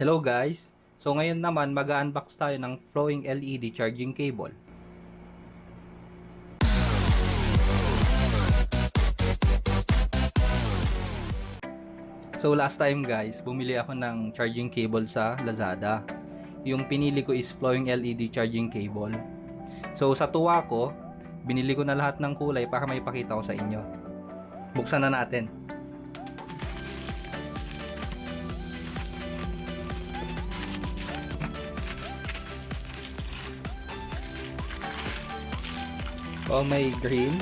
Hello guys! So ngayon naman mag-unbox tayo ng flowing LED charging cable. So last time guys, bumili ako ng charging cable sa Lazada. Yung pinili ko is flowing LED charging cable. So sa tuwa ko, binili ko na lahat ng kulay para may pakita ko sa inyo. Buksan na natin. So may green,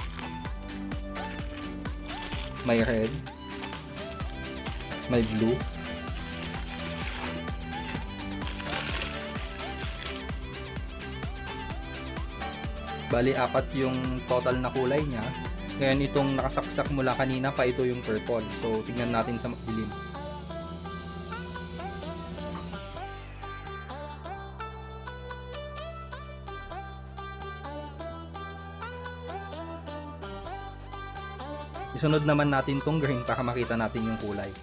may red, may blue, bali apat yung total na kulay niya. Ngayon itong nakasaksak mula kanina pa, ito yung purple. So tignan natin sa dilim. Isunod naman natin tong green para makita natin yung kulay.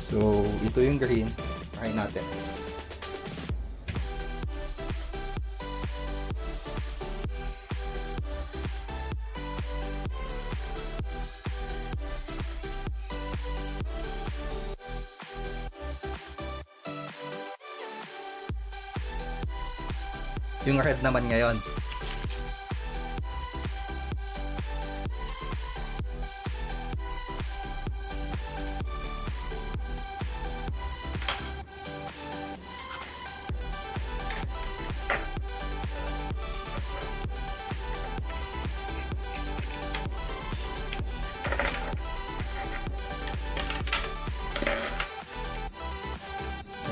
So, ito yung green. Try natin. Yung red naman ngayon.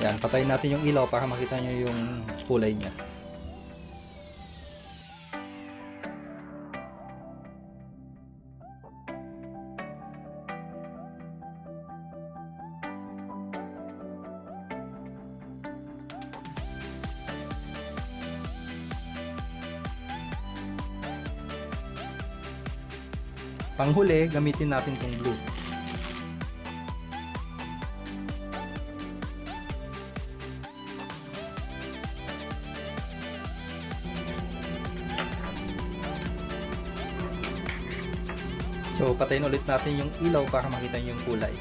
Ayan, patayin natin yung ilaw para makita nyo yung kulay niya. Panghuli, gamitin natin tong blue. So, patayin ulit natin yung ilaw para makita nyo yung kulay.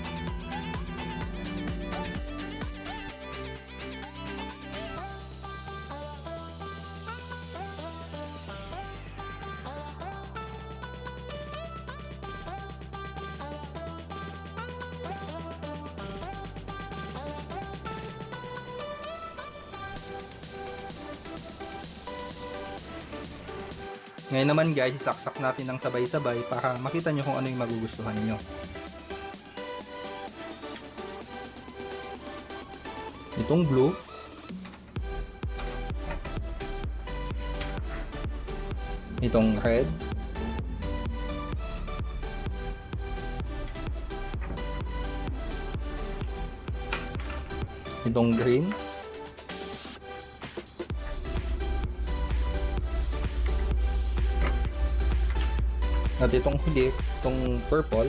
Ngayon naman guys, isaksak natin ng sabay-sabay para makita nyo kung ano yung magugustuhan nyo. Itong blue. Itong red. Itong green. At itong huli, itong purple.